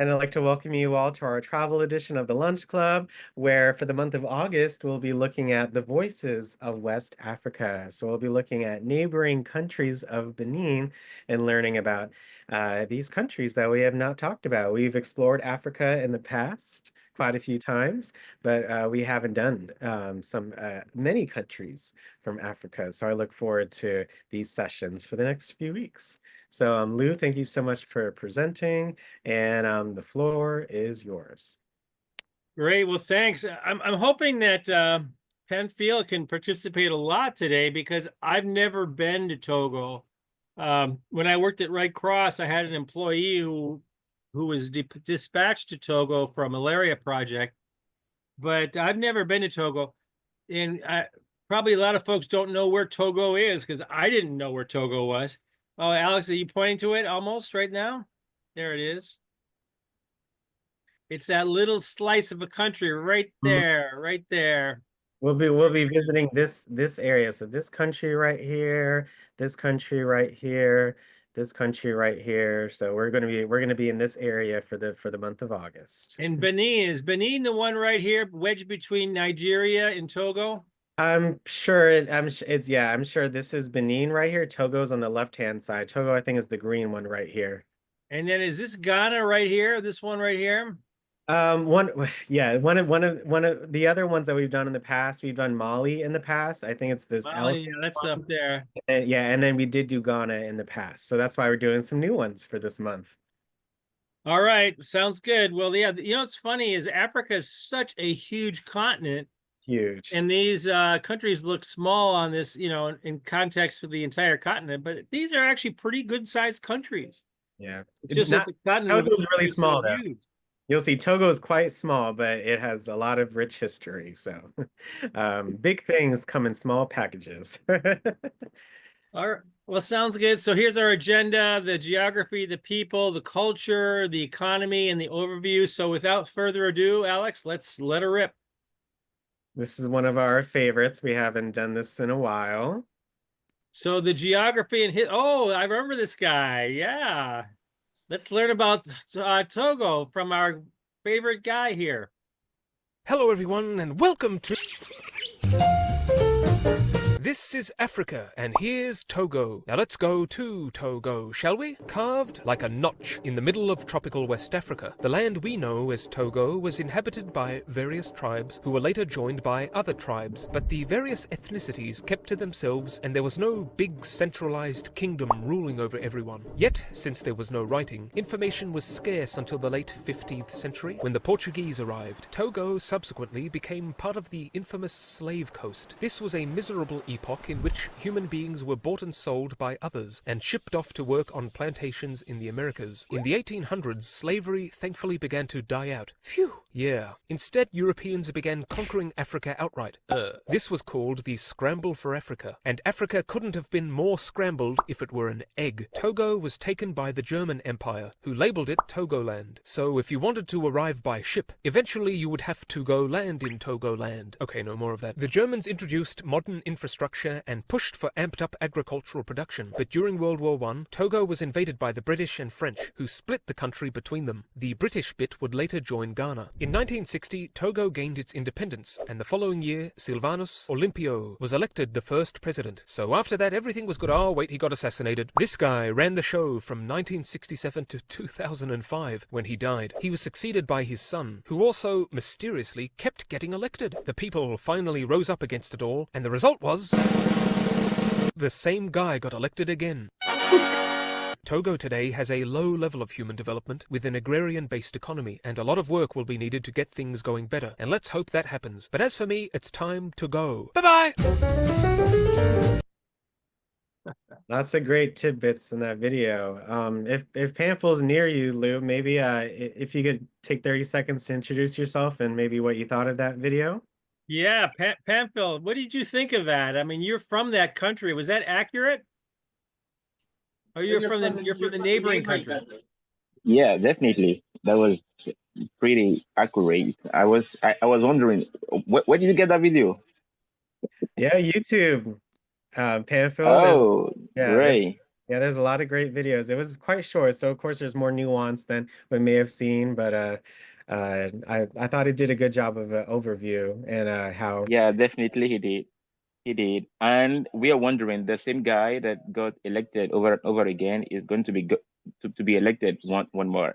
And I'd like to welcome you all to our travel edition of the Lunch Club, where for the month of August, we'll be looking at the voices of West Africa. So we'll be looking at neighboring countries of Benin and learning about these countries that we have not talked about. We've explored Africa in the past quite a few times, but we haven't done many countries from Africa. So I look forward to these sessions for the next few weeks. So, Lou, thank you so much for presenting, and the floor is yours. Great. Well, thanks. I'm hoping that Penfield can participate a lot today because I've never been to Togo. When I worked at Red Cross, I had an employee who was dispatched to Togo for a malaria project, but I've never been to Togo, and probably a lot of folks don't know where Togo is because I didn't know where Togo was. Oh, Alex, are you pointing to it almost right now? There it is. It's that little slice of a country right Mhm. there, right there. We'll be visiting this area. So this country right here, this country right here, this country right here. So we're gonna be in this area for the month of August. And Benin, is Benin the one right here, wedged between Nigeria and Togo? I'm sure it's yeah, I'm sure this is Benin right here. Togo's on the left-hand side. Togo, I think, is the green one right here. And then is this Ghana right here? This one right here? One, yeah, one of the other ones that we've done in the past, we've done Mali in the past. I think it's this Well, L yeah, that's up one. there. Yeah, and then we did do Ghana in the past. So that's why we're doing some new ones for this month. All right, sounds good. Well, yeah, what's funny is Africa is such a huge continent, Huge. and these countries look small on this, in context of the entire continent, but these are actually pretty good-sized countries. Yeah. It's just that Not the continent of Togo's really is so small though. huge. You'll see Togo is quite small, but it has a lot of rich history. So big things come in small packages. All right. Well, sounds good. So here's our agenda, the geography, the people, the culture, the economy, and the overview. So without further ado, Alex, let's let her rip. This is one of our favorites. We haven't done this in a while. So the geography and oh, I remember this guy. Yeah. Let's learn about Togo from our favorite guy here. Hello everyone and welcome to... This is Africa, and here's Togo. Now let's go to Togo, shall we? Carved like a notch in the middle of tropical West Africa, the land we know as Togo was inhabited by various tribes who were later joined by other tribes, but the various ethnicities kept to themselves and there was no big centralized kingdom ruling over everyone. Yet, since there was no writing, information was scarce until the late 15th century when the Portuguese arrived. Togo subsequently became part of the infamous Slave Coast. This was a miserable epoch in which human beings were bought and sold by others and shipped off to work on plantations in the Americas. In the 1800s, slavery thankfully began to die out. Phew! Yeah. Instead, Europeans began conquering Africa outright. This was called the Scramble for Africa, and Africa couldn't have been more scrambled if it were an egg. Togo was taken by the German Empire, who labelled it Togoland. So if you wanted to arrive by ship, eventually you would have to go land in Togoland. Okay, no more of that. The Germans introduced modern infrastructure and pushed for amped-up agricultural production, but during World War I, Togo was invaded by the British and French, who split the country between them. The British bit would later join Ghana. In 1960, Togo gained its independence, and the following year, Sylvanus Olympio was elected the first president. So after that, everything was good. Oh, wait, he got assassinated. This guy ran the show from 1967 to 2005, when he died. He was succeeded by his son, who also mysteriously kept getting elected. The people finally rose up against it all, and the result was... the same guy got elected again. Togo today has a low level of human development with an agrarian-based economy, and a lot of work will be needed to get things going better, and let's hope that happens. But as for me, it's time to go. Bye-bye! Lots of great tidbits in that video. If Pamphil's near you, Lou, maybe if you could take 30 seconds to introduce yourself and maybe what you thought of that video. Yeah, Pamphil, what did you think of that? I mean, you're from that country. Was that accurate? Or you're from the neighboring country? Yeah, definitely. That was pretty accurate. I was wondering, where did you get that video? Yeah, YouTube. Pamphil, Oh, yeah, great. Yeah, there's a lot of great videos. It was quite short, so of course there's more nuance than we may have seen, but I thought it did a good job of an overview and how. Yeah, definitely he did. He did. And we are wondering, the same guy that got elected over and over again is going to be to be elected one more.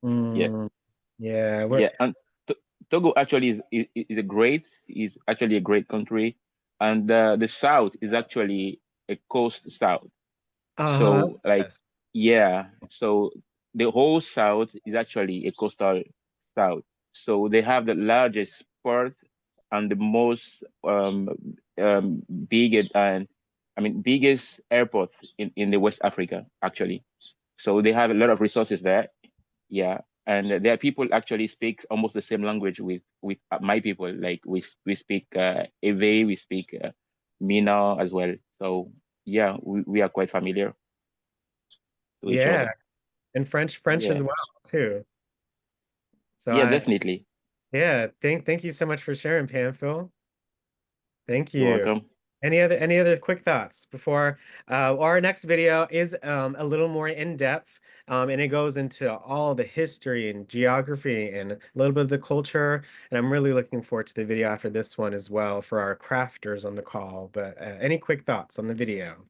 Yeah. Mm, yeah, we're Yeah. And Togo actually is a great is actually a great country, and the south is actually a coast south. uh-huh. So like, Yes. yeah, so the whole south is actually a coastal south. So they have the largest port and the most biggest and I mean biggest airport in the West Africa actually. So they have a lot of resources there. Yeah, and their people actually speak almost the same language with my people. Like we speak Ewe, we speak Mina as well. So yeah, we are quite familiar to each Yeah, other. and French as Yeah, well too. So yeah, definitely. yeah, thank you so much for sharing, Pamphil. Thank You're you. welcome. Any other quick thoughts before our next video is a little more in depth, and it goes into all the history and geography and a little bit of the culture. And I'm really looking forward to the video after this one as well for our crafters on the call. But any quick thoughts on the video?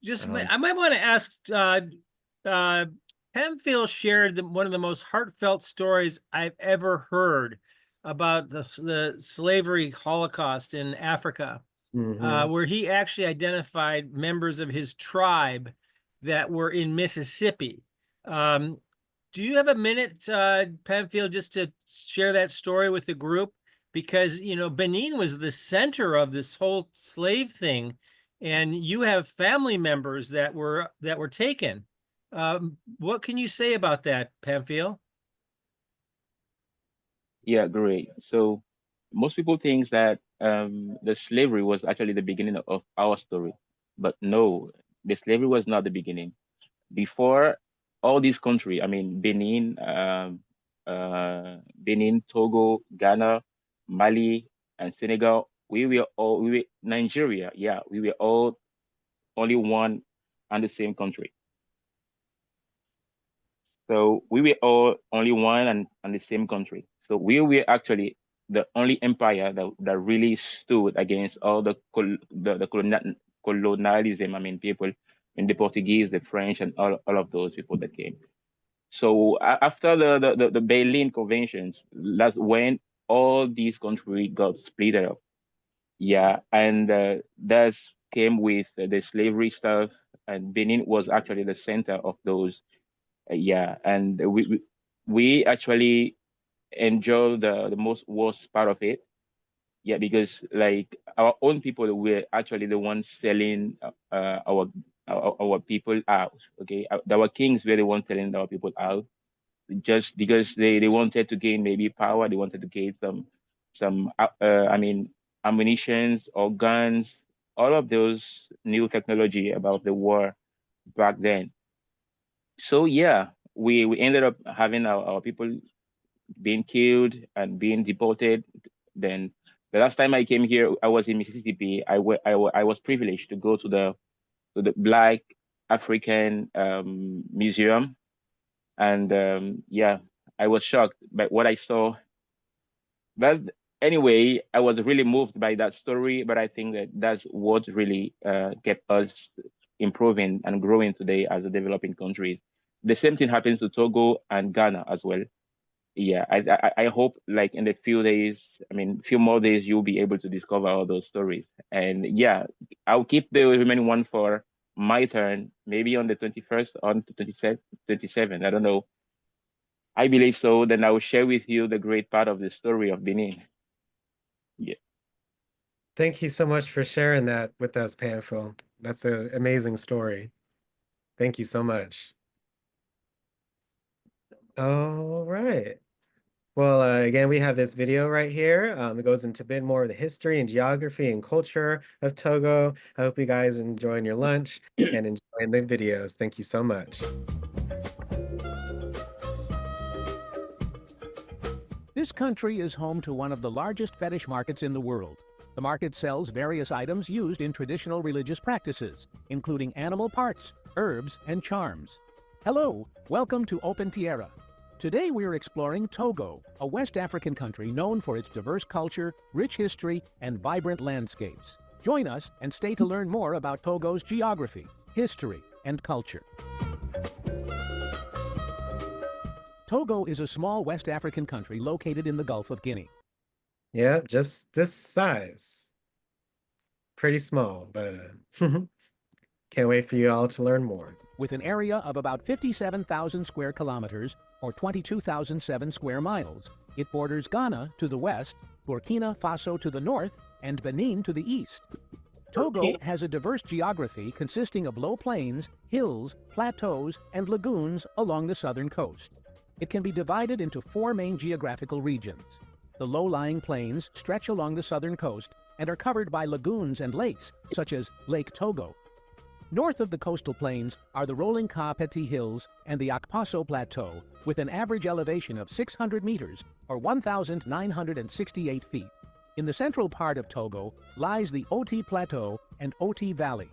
Just Um, I might want to ask. Uh, Hemphill shared one of the most heartfelt stories I've ever heard about the slavery Holocaust in Africa, mhm. where he actually identified members of his tribe that were in Mississippi. Um, do you have a minute, Penfield, just to share that story with the group? Because, Benin was the center of this whole slave thing, and you have family members that were taken. What can you say about that, Pamphile? Yeah, great. So most people think that the slavery was actually the beginning of our story, but no, the slavery was not the beginning. Before all these countries, I mean Benin, Togo, Ghana, Mali, and Senegal, we were Nigeria, yeah, we were all only one and the same country. So we were all only one and the same country. So we were actually the only empire that really stood against all the colonialism. I mean, people, and the Portuguese, the French, and all of those people that came. So after the Berlin Conventions, that's when all these countries got split up. Yeah, and that came with the slavery stuff, and Benin was actually the center of those. Yeah, and we actually enjoy the most worst part of it. Yeah, because like our own people were actually the ones selling our people out. Okay, our kings were the ones selling our people out just because they wanted to gain maybe power, they wanted to gain I mean ammunitions or guns, all of those new technology about the war back then. So yeah, we ended up having our people being killed and being deported. Then the last time I came here, I was in Mississippi. I was privileged to go to the Black African Museum, and yeah, I was shocked by what I saw. But anyway, I was really moved by that story. But I think that that's what really kept us improving and growing today as a developing countries. The same thing happens to Togo and Ghana as well. Yeah, I hope like in a few days, I mean, few more days, you'll be able to discover all those stories. And yeah, I'll keep the remaining one for my turn, maybe on the 21st, on the 27th. I don't know. I believe so. Then I will share with you the great part of the story of Benin. Yeah. Thank you so much for sharing that with us, Pamphil. That's an amazing story. Thank you so much. All right. Well, again, we have this video right here. It goes into a bit more of the history and geography and culture of Togo. I hope you guys enjoying your lunch and enjoying the videos. Thank you so much. This country is home to one of the largest fetish markets in the world. The market sells various items used in traditional religious practices, including animal parts, herbs, and charms. Hello, welcome to Open Tierra. Today we are exploring Togo, a West African country known for its diverse culture, rich history, and vibrant landscapes. Join us and stay to learn more about Togo's geography, history, and culture. Togo is a small West African country located in the Gulf of Guinea. Yeah, just this size. Pretty small, but can't wait for you all to learn more. With an area of about 57,000 square kilometers, or 22,007 square miles, it borders Ghana to the west, Burkina Faso to the north, and Benin to the east. Togo has a diverse geography consisting of low plains, hills, plateaus, and lagoons along the southern coast. It can be divided into 4 main geographical regions. The low-lying plains stretch along the southern coast and are covered by lagoons and lakes, such as Lake Togo. North of the coastal plains are the rolling Ka-Peti Hills and the Akpaso Plateau, with an average elevation of 600 meters, or 1,968 feet. In the central part of Togo lies the Oti Plateau and Oti Valley.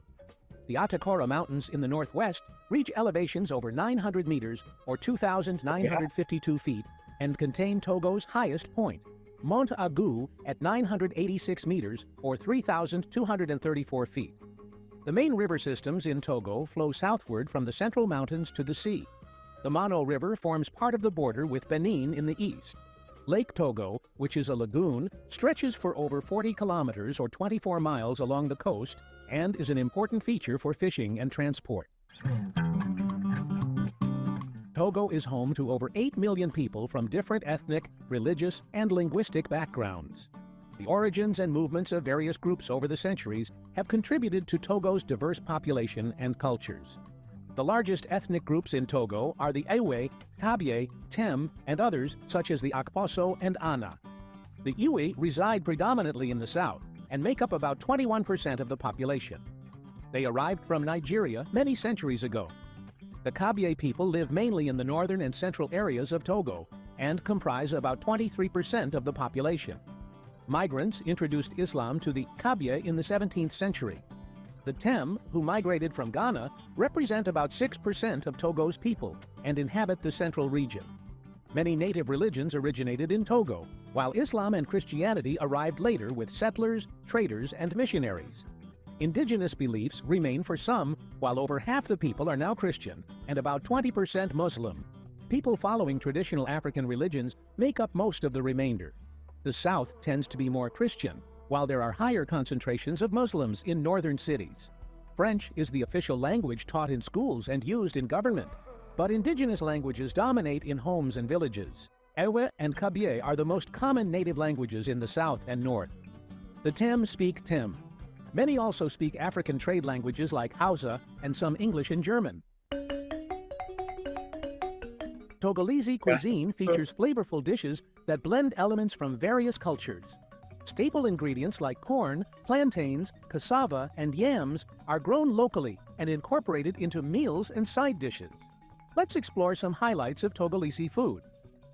The Atakora Mountains in the northwest reach elevations over 900 meters, or 2,952 feet, and contain Togo's highest point, Mont Agu, at 986 meters, or 3,234 feet. The main river systems in Togo flow southward from the central mountains to the sea. The Mano River forms part of the border with Benin in the east. Lake Togo, which is a lagoon, stretches for over 40 kilometers or 24 miles along the coast and is an important feature for fishing and transport. Togo is home to over 8 million people from different ethnic, religious, and linguistic backgrounds. The origins and movements of various groups over the centuries have contributed to Togo's diverse population and cultures. The largest ethnic groups in Togo are the Ewe, Kabye, Tem, and others such as the Akpaso and Ana. The Ewe reside predominantly in the south and make up about 21% of the population. They arrived from Nigeria many centuries ago. The Kabye people live mainly in the northern and central areas of Togo and comprise about 23% of the population. Migrants introduced Islam to the Kabye in the 17th century. The Tem, who migrated from Ghana, represent about 6% of Togo's people and inhabit the central region. Many native religions originated in Togo, while Islam and Christianity arrived later with settlers, traders, and missionaries. Indigenous beliefs remain for some, while over half the people are now Christian and about 20% Muslim. People following traditional African religions make up most of the remainder. The south tends to be more Christian, while there are higher concentrations of Muslims in northern cities. French is the official language taught in schools and used in government, but indigenous languages dominate in homes and villages. Ewe and Kabye are the most common native languages in the south and north. The Tem speak Tem. Many also speak African trade languages like Hausa and some English and German. Togolese cuisine features flavorful dishes that blend elements from various cultures. Staple ingredients like corn, plantains, cassava, and yams are grown locally and incorporated into meals and side dishes. Let's explore some highlights of Togolese food.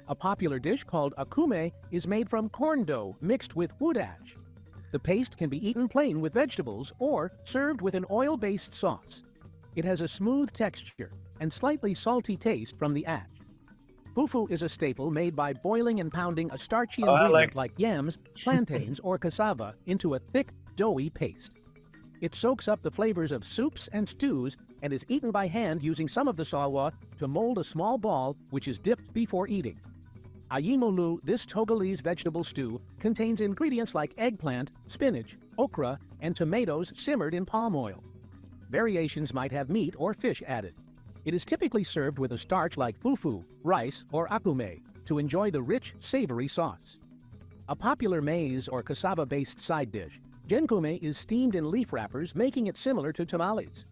A popular dish called akume is made from corn dough mixed with wood ash. The paste can be eaten plain with vegetables or served with an oil-based sauce. It has a smooth texture and slightly salty taste from the ash. Fufu is a staple made by boiling and pounding a starchy ingredient like yams, plantains, or cassava into a thick, doughy paste. It soaks up the flavors of soups and stews and is eaten by hand using some of the sawa to mold a small ball which is dipped before eating. Ayimolu, this Togolese vegetable stew, contains ingredients like eggplant, spinach, okra, and tomatoes simmered in palm oil. Variations might have meat or fish added. It is typically served with a starch like fufu, rice, or akume to enjoy the rich, savory sauce. A popular maize or cassava-based side dish, jenkume is steamed in leaf wrappers, making it similar to tamales.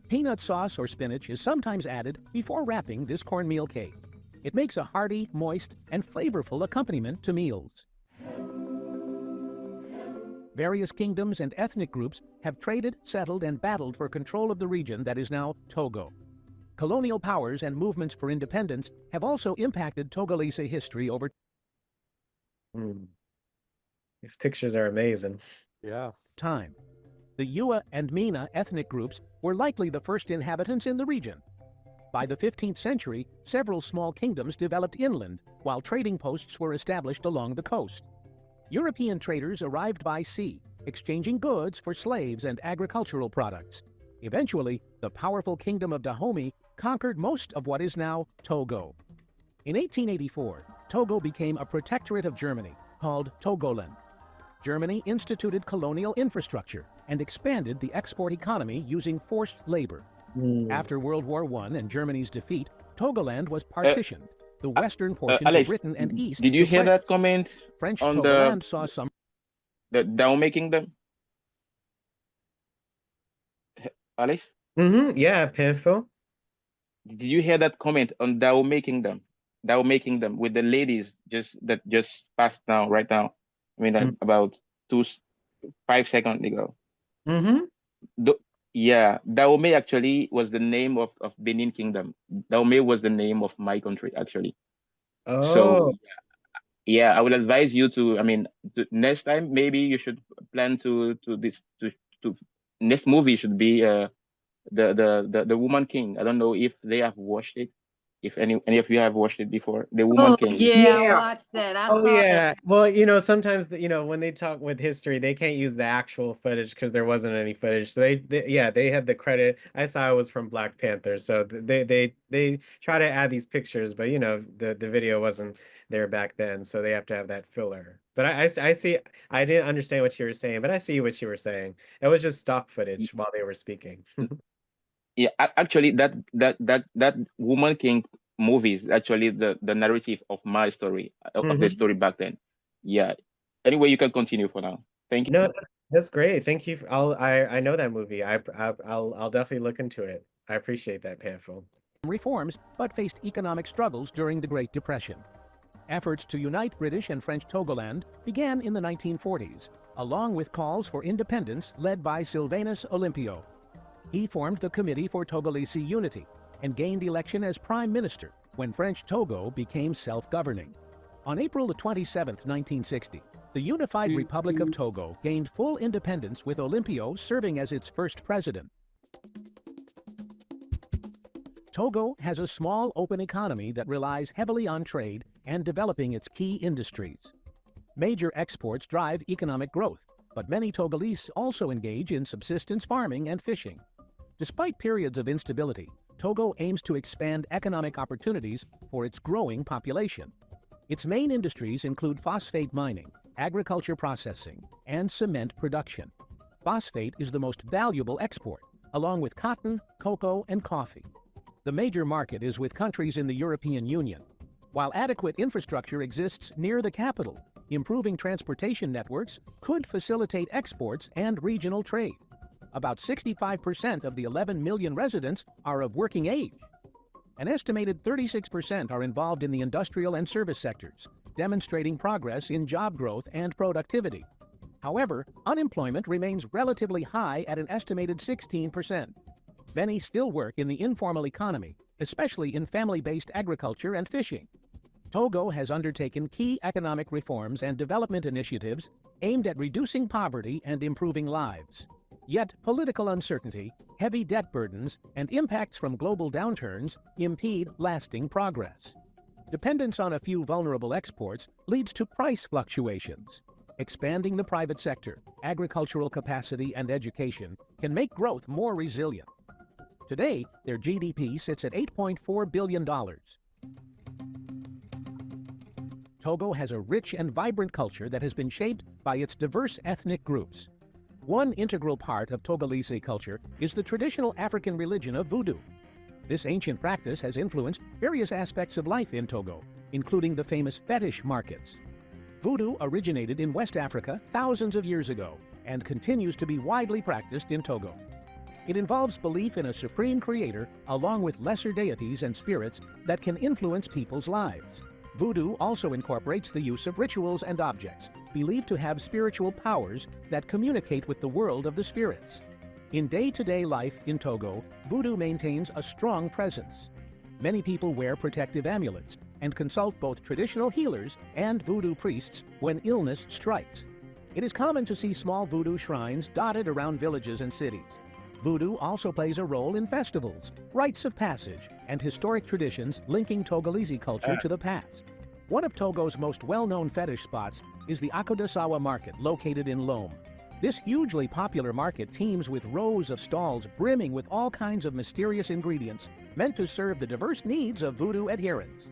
Peanut sauce or spinach is sometimes added before wrapping this cornmeal cake. It makes a hearty, moist, and flavorful accompaniment to meals. Various kingdoms and ethnic groups have traded, settled, and battled for control of the region that is now Togo. Colonial powers and movements for independence have also impacted Togolese history over. These pictures are amazing. Yeah. time. The Ewe and Mina ethnic groups were likely the first inhabitants in the region. By the 15th century, several small kingdoms developed inland, while trading posts were established along the coast. European traders arrived by sea, exchanging goods for slaves and agricultural products. Eventually, the powerful kingdom of Dahomey conquered most of what is now Togo. In 1884, Togo became a protectorate of Germany, called Togoland. Germany instituted colonial infrastructure and expanded the export economy using forced labor. After World War I and Germany's defeat, Togoland was partitioned, the western portion to Alex, Britain and east did you to hear that France. comment French on Togoland saw some the Dahomey Kingdom? Alex, Yeah, Panfil. did you hear that comment on Dahomey Kingdom? Dahomey Kingdom with the ladies just passed now, right now. I mean, about 5 seconds ago. Mm-hmm. The, yeah, Dahomey actually was the name of Benin Kingdom. Dahomey was the name of my country, actually. So Oh, yeah, I would advise you to, I mean, next time maybe you should plan to next movie should be the Woman King. I don't know if they have watched it. If any of you have watched it before, the Woman Oh, King. yeah, I yeah. watched that. I Oh saw that. yeah. Well, sometimes when they talk with history, they can't use the actual footage because there wasn't any footage. So they had the credit. I saw it was from Black Panther. So they try to add these pictures, but the video wasn't there back then, so they have to have that filler. But I see. I didn't understand what you were saying, but I see what you were saying. It was just stock footage while they were speaking. Yeah, actually, that Woman King movie is actually the narrative of my story of the Mhm. story back then. Yeah. Anyway, you can continue for now. Thank you. No, that's great. Thank you. I know that movie. I'll definitely look into it. I appreciate that, Panfil. reforms but faced economic struggles during the Great Depression. Efforts to unite British and French Togoland began in the 1940s, along with calls for independence led by Sylvanus Olympio. He formed the Committee for Togolese Unity and gained election as Prime Minister when French Togo became self-governing. On April 27, 1960, the Unified Republic of Togo gained full independence with Olympio serving as its first president. Togo has a small open economy that relies heavily on trade and developing its key industries. Major exports drive economic growth, but many Togolese also engage in subsistence farming and fishing. Despite periods of instability, Togo aims to expand economic opportunities for its growing population. Its main industries include phosphate mining, agriculture processing, and cement production. Phosphate is the most valuable export, along with cotton, cocoa, and coffee. The major market is with countries in the European Union. While adequate infrastructure exists near the capital, improving transportation networks could facilitate exports and regional trade. About 65% of the 11 million residents are of working age. An estimated 36% are involved in the industrial and service sectors, demonstrating progress in job growth and productivity. However, unemployment remains relatively high at an estimated 16%. Many still work in the informal economy, especially in family-based agriculture and fishing. Togo has undertaken key economic reforms and development initiatives aimed at reducing poverty and improving lives. Yet political uncertainty, heavy debt burdens, and impacts from global downturns impede lasting progress. Dependence on a few vulnerable exports leads to price fluctuations. Expanding the private sector, agricultural capacity, and education can make growth more resilient. Today, their GDP sits at $8.4 billion. Togo has a rich and vibrant culture that has been shaped by its diverse ethnic groups. One integral part of Togolese culture is the traditional African religion of Voodoo. This ancient practice has influenced various aspects of life in Togo, including the famous fetish markets. Voodoo originated in West Africa thousands of years ago and continues to be widely practiced in Togo. It involves belief in a supreme creator along with lesser deities and spirits that can influence people's lives. Voodoo also incorporates the use of rituals and objects believed to have spiritual powers that communicate with the world of the spirits. In day-to-day life in Togo, Voodoo maintains a strong presence. Many people wear protective amulets and consult both traditional healers and Voodoo priests when illness strikes. It is common to see small voodoo shrines dotted around villages and cities. Voodoo also plays a role in festivals, rites of passage, and historic traditions linking Togolese culture to the past. One of Togo's most well-known fetish spots is the Akodasawa Market, located in Lome. This hugely popular market teems with rows of stalls brimming with all kinds of mysterious ingredients meant to serve the diverse needs of voodoo adherents.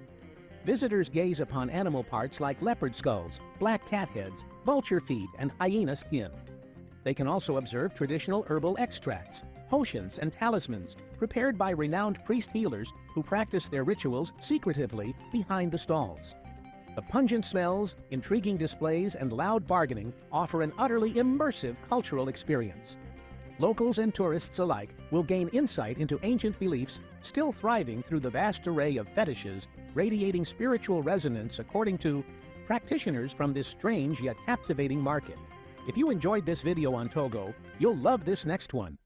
Visitors gaze upon animal parts like leopard skulls, black cat heads, vulture feet, and hyena skin. They can also observe traditional herbal extracts, potions, and talismans prepared by renowned priest healers who practice their rituals secretively behind the stalls. The pungent smells, intriguing displays, and loud bargaining offer an utterly immersive cultural experience. Locals and tourists alike will gain insight into ancient beliefs still thriving through the vast array of fetishes radiating spiritual resonance according to practitioners from this strange yet captivating market. If you enjoyed this video on Togo, you'll love this next one.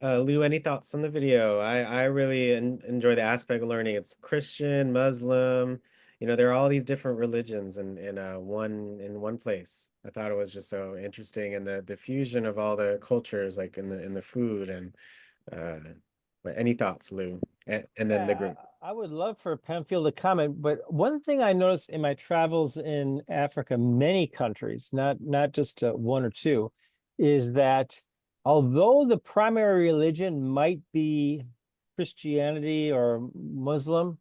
Lou, any thoughts on the video? I really enjoy the aspect of learning. It's Christian, Muslim, there are all these different religions in one place. I thought it was just so interesting, and the fusion of all the cultures, like in the food and but any thoughts, Lou? And then the Yeah, group. I would love for Penfield to comment, but one thing I noticed in my travels in Africa, many countries, not just one or two, is that although the primary religion might be Christianity or Muslim,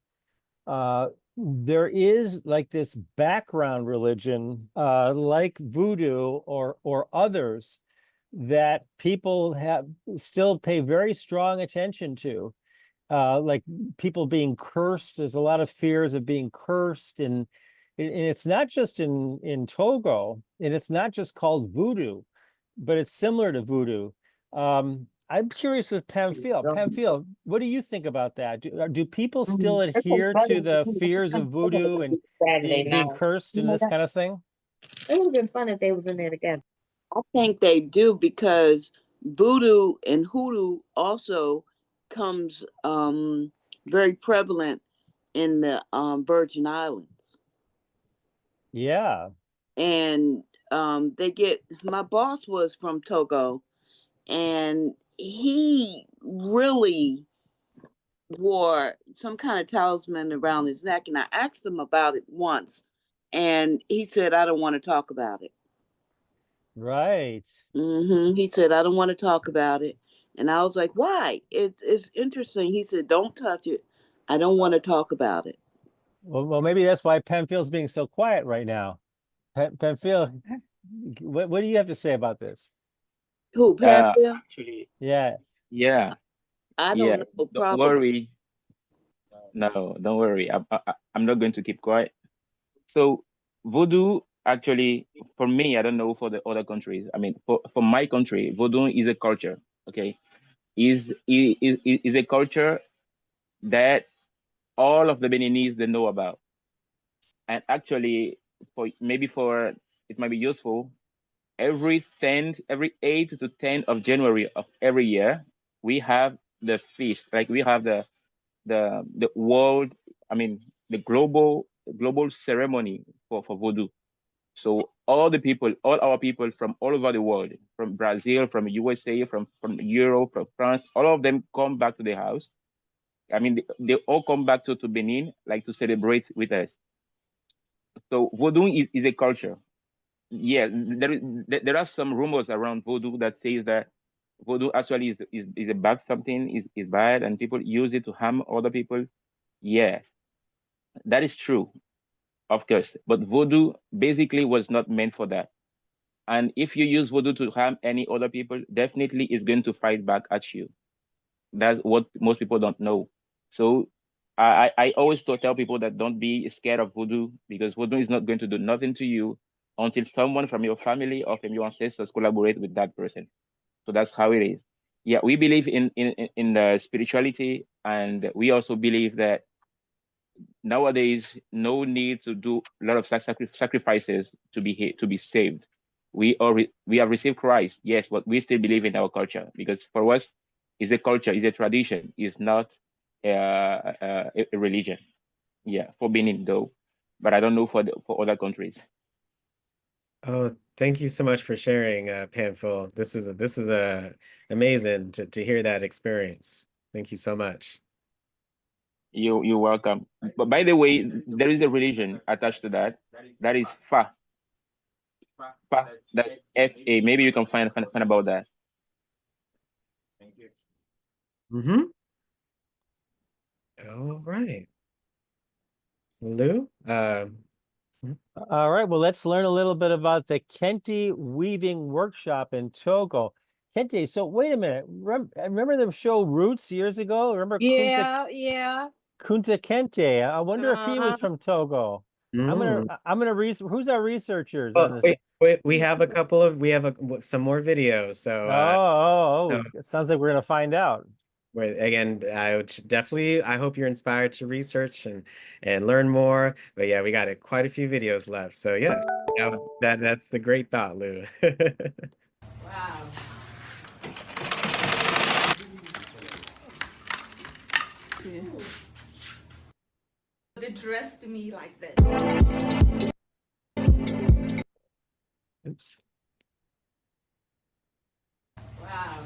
there is like this background religion, like voodoo or others, that people have still pay very strong attention to, like people being cursed. There's a lot of fears of being cursed, and it's not just in Togo, and it's not just called voodoo, but it's similar to voodoo. I'm curious with Pamphile. Pamphile, what do you think about that? Do people still That's so adhere funny. to the fears of voodoo and Saturday being night. cursed You and know this that? kind of thing? It would have been fun if they was in there together. I think they do because voodoo and hoodoo also comes very prevalent in the Virgin Islands. Yeah. And they get, my boss was from Togo, and he really wore some kind of talisman around his neck. And I asked him about it once, and he said, I don't want to talk about it. Right. He said, I don't want to talk about it. And I was like, why? It's interesting. He said, don't touch it. I don't want to talk about it. Well, maybe that's why Penfield's being so quiet right now. Penfield, what do you have to say about this? Who, Pamphile? Actually, Yeah. yeah, I yeah. don't know. Don't Probably. worry. No, don't worry. I'm not going to keep quiet. So voodoo actually, for me, I don't know for the other countries. I mean, for my country, voodoo is a culture. Okay, is a culture that all of the Beninese they know about, and actually, for it might be useful. Every 8 to 10 of January of every year, we have the feast. Like we have the world. I mean, the global ceremony for voodoo. So all our people from all over the world, from Brazil, from USA, from Europe, from France, all of them come back to the house. I mean, they all come back to Benin, like to celebrate with us. So voodoo is a culture. Yeah, there are some rumors around voodoo that says that voodoo actually is a bad something, is bad, and people use it to harm other people. Yeah, that is true, of course. But voodoo basically was not meant for that. And if you use voodoo to harm any other people, definitely it's going to fight back at you. That's what most people don't know. So I always tell people that don't be scared of voodoo, because voodoo is not going to do nothing to you until someone from your family or from your ancestors collaborate with that person. So that's how it is. Yeah, we believe in the spirituality, and we also believe that nowadays no need to do a lot of sacrifices to be saved. We have received Christ, yes, but we still believe in our culture, because for us, it's a culture, it's a tradition, it's not a religion. Yeah, for Benin though, but I don't know for other countries. Oh, thank you so much for sharing, Panfil. This is amazing to hear that experience. Thank you so much. You're welcome. But by the way, there is a religion attached to that. That is Fa. Fa. That's Fa. Maybe you can find about that. Mm-hmm. All right. Lou, All right, well, let's learn a little bit about the Kente Weaving Workshop in Togo. Kente, so wait a minute. Remember the show Roots years ago? Remember Yeah. Kunta Kente? I wonder if he was from Togo. mm. I'm gonna who's our researchers Oh, on this? wait, we have some more videos. So It sounds like we're gonna find out. wait, again, definitely, I hope you're inspired to research and learn more. But yeah, we got quite a few videos left. So yes, yeah, that's the great thought, Lou. Wow. They dressed me like this. Oops. Wow.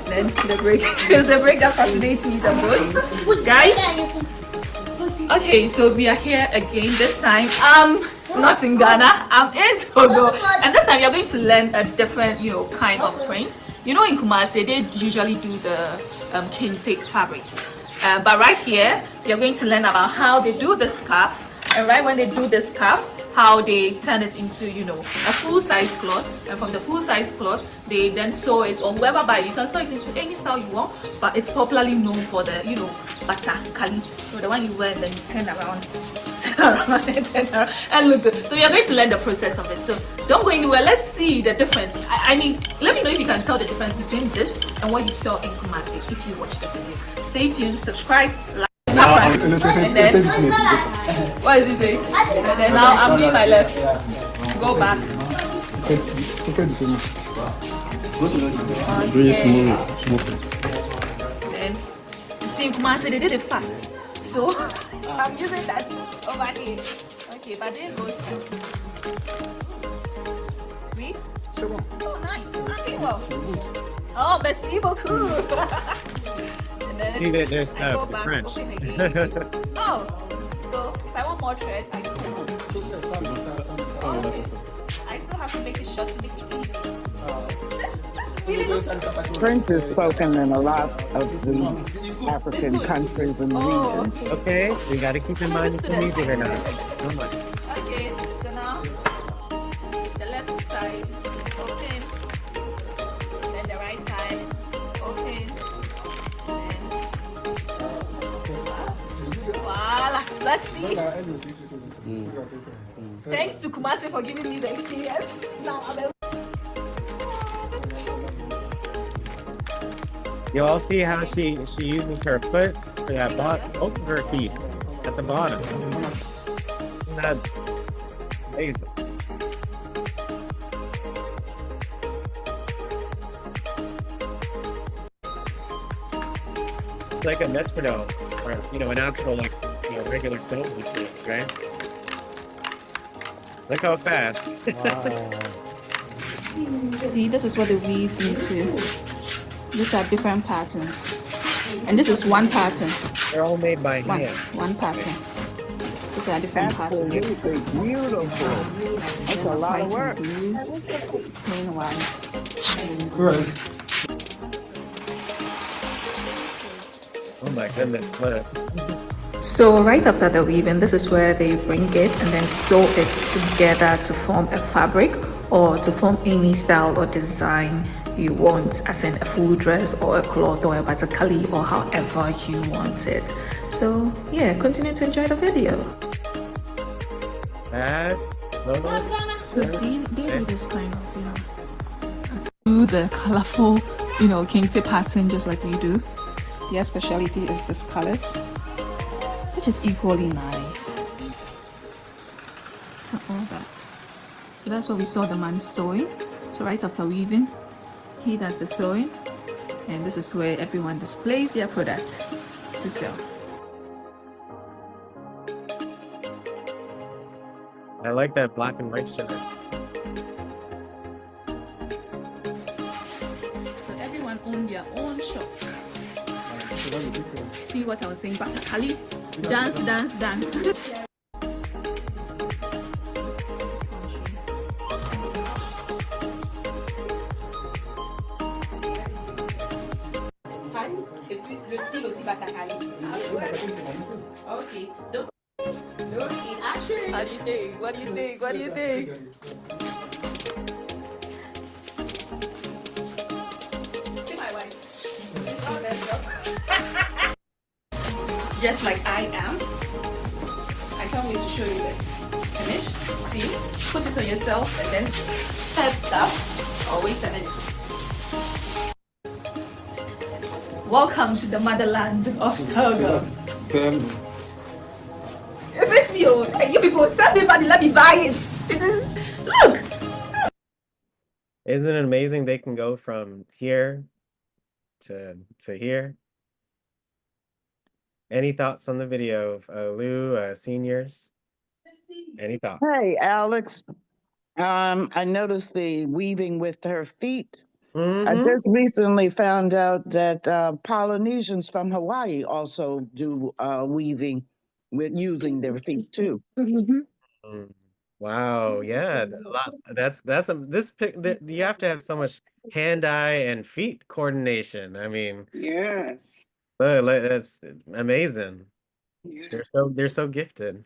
Then the break the break that fascinates me the most. Guys, okay, so we are here again. This time not in Ghana, I'm in Togo, and this time we are going to learn a different kind of print. In Kumasi they usually do the kente fabrics, but right here we are going to learn about how they do the scarf, and right when they do the scarf, how they turn it into a full-size cloth, and from the full-size cloth they then sew it, or whoever buy it, you can sew it into any style you want, but it's popularly known for the bata kali, the one you wear and then you turn around and look good. So we are going to learn the process of it, so don't go anywhere. Let's see the difference. I mean, let me know if you can tell the difference between this and what you saw in Kumasi if you watch the video. Stay tuned, subscribe, like, and then what is he saying? And then now I'm doing my left. Go back. Okay. Then you see in Kumasi they did it fast, so I'm using that over here. Okay, but there goes me. Oh, nice. Okay, well. Oh, merci beaucoup. And then See, there's I go back, French. open again. Oh, so if I want more thread, I do. Oh, okay. I still have to make it short to make it easy. This really looks. French is spoken in a lot of the African countries and regions. Okay, we got to keep in mind if we need it or not. Okay, so now the left side open, then the right side open, then voila. Let's see. Thanks to Kumasi for giving me the experience. Now I'm You all see how she uses her foot for that both of her feet at the bottom. Isn't that amazing? It's like a metronome, or an actual regular sewing machine, right? Look how fast. Wow. See, this is what they weave into. These are different patterns, and this is one pattern. They're all made by hand. One pattern. These are different patterns. Absolutely beautiful. That's a lot of work. Blue, plain white. Oh my goodness, look. So right after the weaving, this is where they bring it and then sew it together to form a fabric or to form any style or design you want, as in a full dress or a cloth or a batakali or however you want it. So yeah, continue to enjoy the video. That's So they do this kind of, do the colorful, kente pattern just like we do. Their specialty is this colors, which is equally nice. And all that. So that's what we saw the man sewing. So right after weaving, he does the sewing, and this is where everyone displays their product to sell. I like that black and white shirt. So everyone own their own shop. See what I was saying, Batakali? Dance, dance, dance. Okay. In action. How do you think? What do you think? What do you think? See my wife. She's all messed up. Just like I am. I can't wait to show you the finish. See? Put it on yourself and then head stuff. Oh, wait a minute. Welcome to the motherland of Togo. If it's you people, send me money, let me buy it. It is, look. Isn't it amazing they can go from here to here? Any thoughts on the video of Lou, seniors? Any thoughts? Hey, Alex. I noticed the weaving with her feet. I just recently found out that Polynesians from Hawaii also do weaving with using their feet too. Wow, yeah, a lot. That's this pic. You have to have so much hand-eye and feet coordination. I mean, Yes. that's amazing. Yeah. They're so gifted.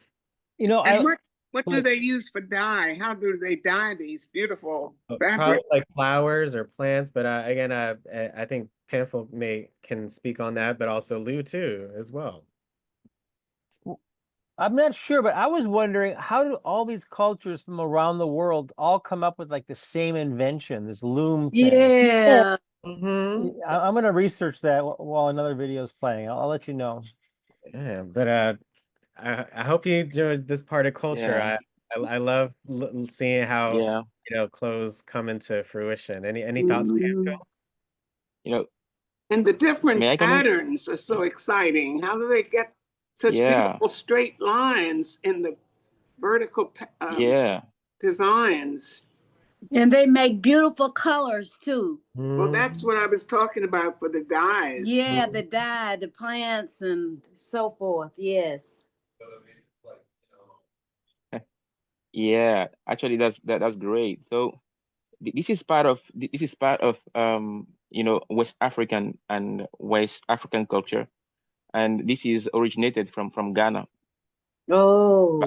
And what do they use for dye? How do they dye these beautiful Probably fabrics? like flowers or plants, but again, I think Panfil can speak on that, but also Lou too as well. I'm not sure, but I was wondering, how do all these cultures from around the world all come up with like the same invention, this loom thing? Yeah. I'm going to research that while another video is playing. I'll let you know. Yeah, but I hope you enjoyed this part of culture. Yeah. I love seeing how Yeah. clothes come into fruition. Any thoughts, Panfil? And the different May I come in? patterns are so exciting. How do they get such beautiful straight lines in the vertical designs? And they make beautiful colors too. Well, that's what I was talking about for the dyes. Yeah, the dye, the plants, and so forth. Yes. Yeah, actually that's great. So this is part of West African and West African culture, and this is originated from Ghana Oh.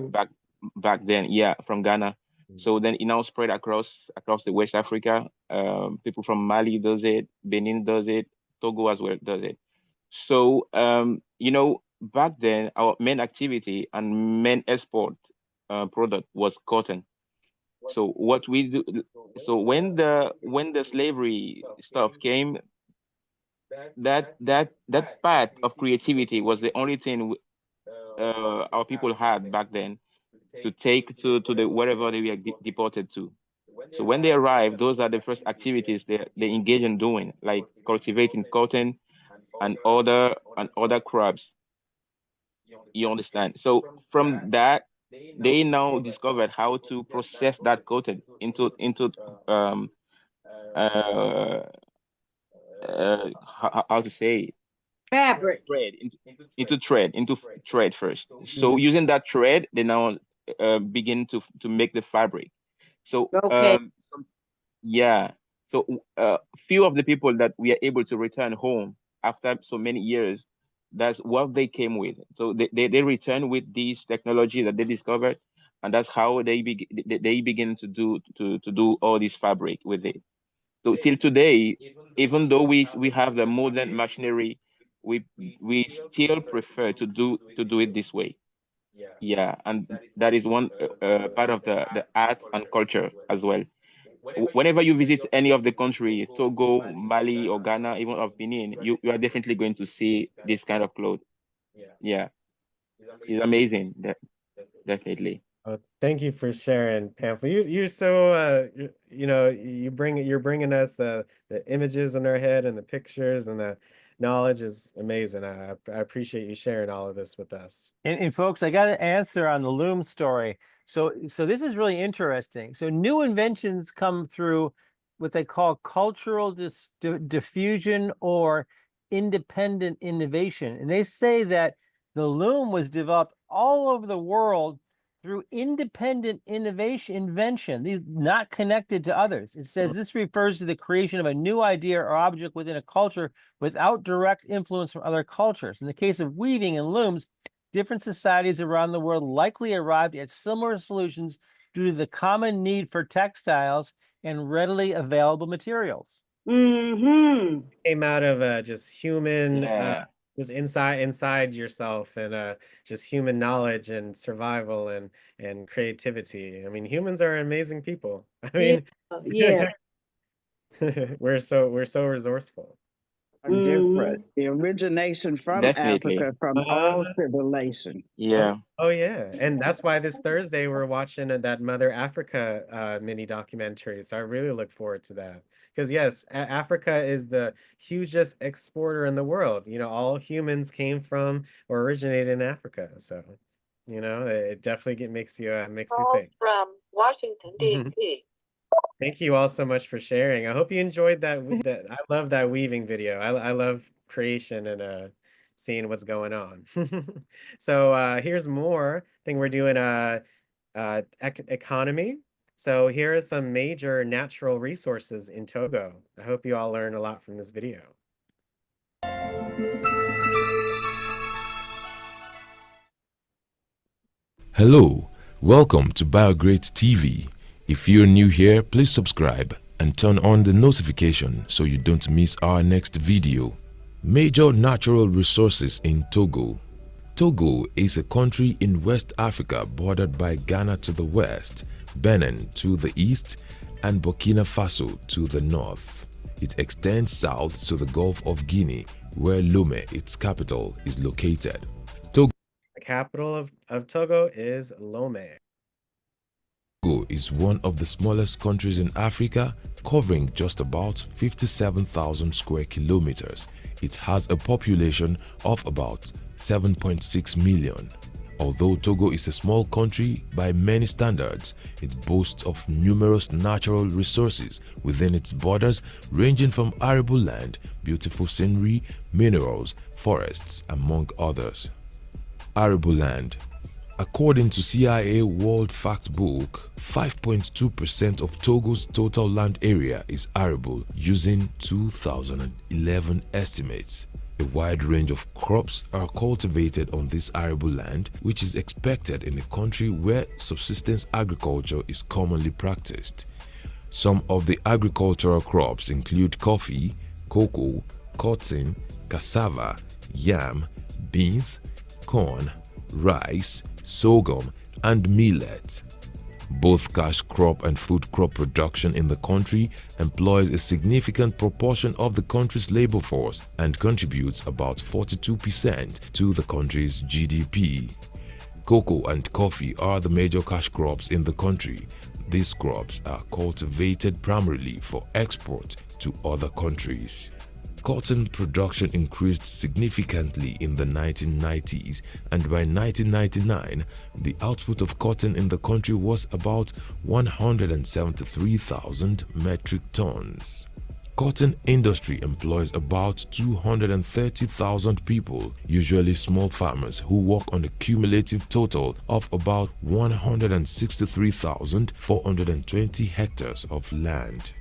back then. Yeah, from Ghana. So then it now spread across the West Africa. People from Mali does it, Benin does it, Togo as well does it. So back then our main activity and main export product was cotton. So what we do, so when the slavery stuff came, that part of creativity was the only thing our people had back then to take to the wherever they were deported to. So when they arrived, those are the first activities they engage in doing, like cultivating cotton and other crops. You understand? So from that, they now discovered how to process that cotton into uh, how to say Fabric. thread into thread first. So using that thread, they now begin to make the fabric. So Okay. yeah. So few of the people that we are able to return home after so many years, that's what they came with. So they return with this technology that they discovered, and that's how they begin to do all this fabric with it. So till today, even though we have the modern machinery, we still prefer to do it this way. Yeah, and that is one part of the art and culture as well. Whenever you visit any of the country, Togo, Mali, or Ghana, even of Benin, you are definitely going to see this kind of clothes. Yeah, it's amazing. Definitely. Oh, thank you for sharing, Pamphlet. You're so you know, you're bringing us the images in our head and the pictures, and the knowledge is amazing. I appreciate you sharing all of this with us. And folks, I got an answer on the loom story. So this is really interesting. So new inventions come through what they call cultural diffusion or independent innovation. And they say that the loom was developed all over the world through independent invention, these not connected to others. It says this refers to the creation of a new idea or object within a culture without direct influence from other cultures. In the case of weaving and looms, different societies around the world likely arrived at similar solutions due to the common need for textiles and readily available materials. Mm-hmm. Came out of just human Yeah, just inside yourself, and just human knowledge and survival and creativity. I mean, humans are amazing people. I Yeah. mean, Yeah. we're so resourceful. Are Mm-hmm. different. The origination from definitely. Africa, from all civilization. Oh, Yeah, oh yeah, and that's why this Thursday we're watching that Mother Africa mini documentary. So I really look forward to that. Because yes, Africa is the hugest exporter in the world. You know, all humans came from or originated in Africa. So, you know, it definitely makes you think. From Washington, D.C. Thank you all so much for sharing. I hope you enjoyed that. I love that weaving video. I love creation and seeing what's going on. So here's more. I think we're doing economy. So here are some major natural resources in Togo. I hope you all learn a lot from this video. Hello, welcome to BioGreat TV. If you're new here, please subscribe and turn on the notification so you don't miss our next video. Major natural resources in Togo. Togo is a country in West Africa bordered by Ghana to the west, Benin to the east, and Burkina Faso to the north. It extends south to the Gulf of Guinea, where Lomé, its capital, is located. The capital of Togo is Lomé. Togo is one of the smallest countries in Africa, covering just about 57,000 square kilometers. It has a population of about 7.6 million. Although Togo is a small country by many standards, it boasts of numerous natural resources within its borders, ranging from arable land, beautiful scenery, minerals, forests, among others. Arable land. According to CIA World Factbook, 5.2% of Togo's total land area is arable using 2011 estimates. A wide range of crops are cultivated on this arable land, which is expected in a country where subsistence agriculture is commonly practiced. Some of the agricultural crops include coffee, cocoa, cotton, cassava, yam, beans, corn, rice, sorghum, and millet. Both cash crop and food crop production in the country employs a significant proportion of the country's labor force and contributes about 42% to the country's GDP. Cocoa and coffee are the major cash crops in the country. These crops are cultivated primarily for export to other countries. Cotton production increased significantly in the 1990s, and by 1999, the output of cotton in the country was about 173,000 metric tons. Cotton industry employs about 230,000 people, usually small farmers who work on a cumulative total of about 163,420 hectares of land.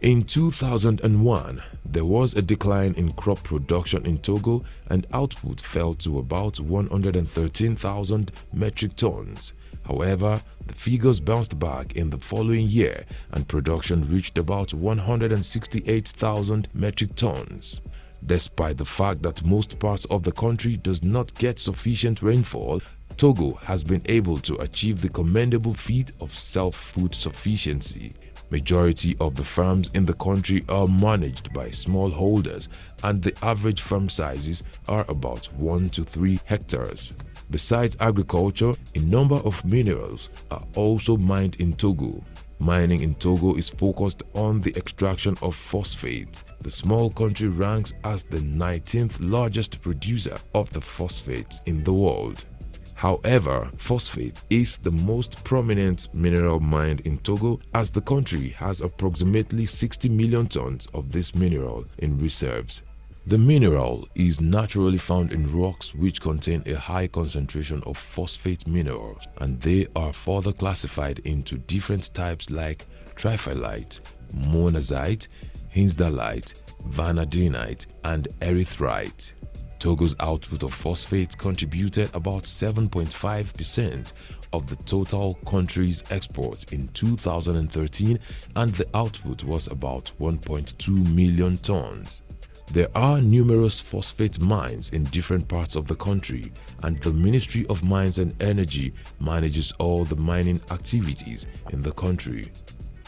In 2001, there was a decline in crop production in Togo and output fell to about 113,000 metric tons. However, the figures bounced back in the following year and production reached about 168,000 metric tons. Despite the fact that most parts of the country does not get sufficient rainfall, Togo has been able to achieve the commendable feat of self-food sufficiency. Majority of the farms in the country are managed by smallholders, and the average farm sizes are about 1 to 3 hectares. Besides agriculture, a number of minerals are also mined in Togo. Mining in Togo is focused on the extraction of phosphate. The small country ranks as the 19th largest producer of the phosphates in the world. However, phosphate is the most prominent mineral mined in Togo, as the country has approximately 60 million tons of this mineral in reserves. The mineral is naturally found in rocks which contain a high concentration of phosphate minerals, and they are further classified into different types like triphyllite, monazite, hinsdalite, vanadinite, and erythrite. Togo's output of phosphate contributed about 7.5% of the total country's exports in 2013, and the output was about 1.2 million tons. There are numerous phosphate mines in different parts of the country, and the Ministry of Mines and Energy manages all the mining activities in the country.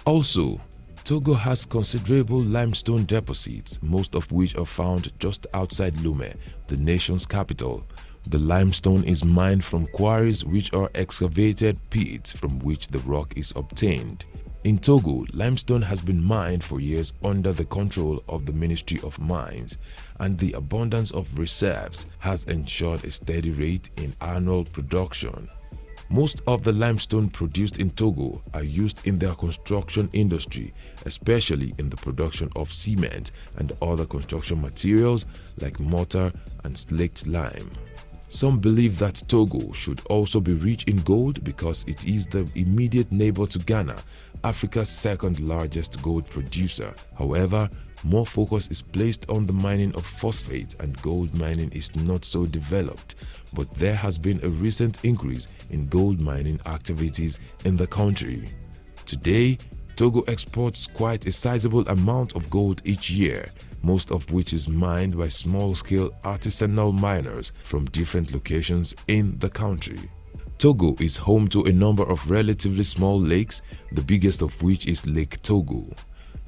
Also, Togo has considerable limestone deposits, most of which are found just outside Lomé, the nation's capital. The limestone is mined from quarries, which are excavated pits from which the rock is obtained. In Togo, limestone has been mined for years under the control of the Ministry of Mines, and the abundance of reserves has ensured a steady rate in annual production. Most of the limestone produced in Togo are used in their construction industry, especially in the production of cement and other construction materials like mortar and slaked lime. Some believe that Togo should also be rich in gold because it is the immediate neighbor to Ghana, Africa's second largest gold producer. However, more focus is placed on the mining of phosphate, and gold mining is not so developed, but there has been a recent increase in gold mining activities in the country. Today, Togo exports quite a sizable amount of gold each year, most of which is mined by small-scale artisanal miners from different locations in the country. Togo is home to a number of relatively small lakes, the biggest of which is Lake Togo.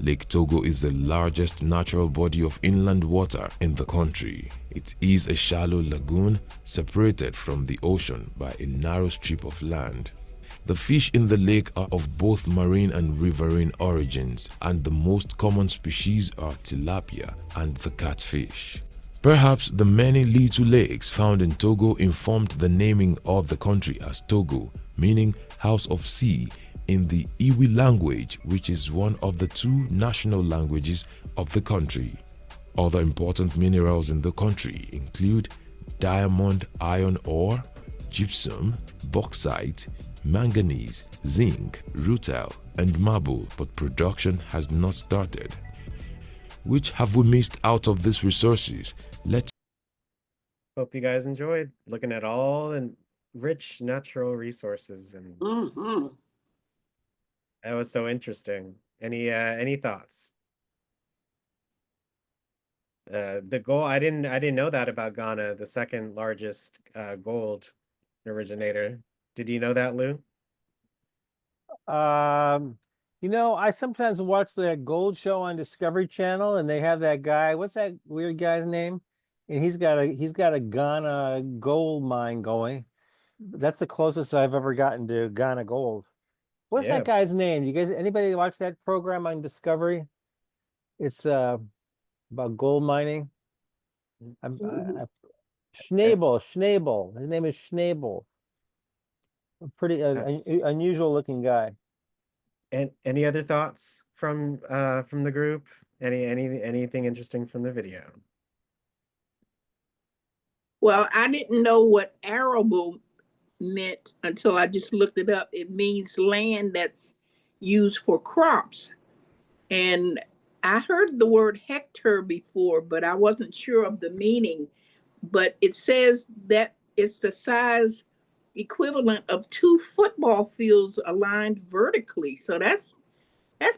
Lake Togo is the largest natural body of inland water in the country. It is a shallow lagoon separated from the ocean by a narrow strip of land. The fish in the lake are of both marine and riverine origins, and the most common species are tilapia and the catfish. Perhaps the many little lakes found in Togo informed the naming of the country as Togo, meaning House of Sea, in the Iwi language, which is one of the 2 national languages of the country. Other important minerals in the country include diamond iron ore, gypsum, bauxite, manganese, zinc, rutile, and marble, but production has not started. Which have we missed out of these resources? Let's Hope you guys enjoyed looking at all the rich natural resources, and that was so interesting. Any thoughts? The gold, I didn't know that about Ghana, the second largest gold originator. Did you know that, Lou? I sometimes watch the Gold Show on Discovery Channel, and they have that guy. What's that weird guy's name? And he's got a Ghana gold mine going. That's the closest I've ever gotten to Ghana gold. What's Yeah. that guy's name? You guys, anybody watch that program on Discovery? It's about gold mining. Schnabel. His name is Schnabel. A pretty unusual looking guy. And any other thoughts from the group? Anything interesting from the video? Well, I didn't know what arable meant until I just looked it up. It means land that's used for crops. And I heard the word hectare before, but I wasn't sure of the meaning. But it says that it's the size equivalent of 2 football fields aligned vertically. So that's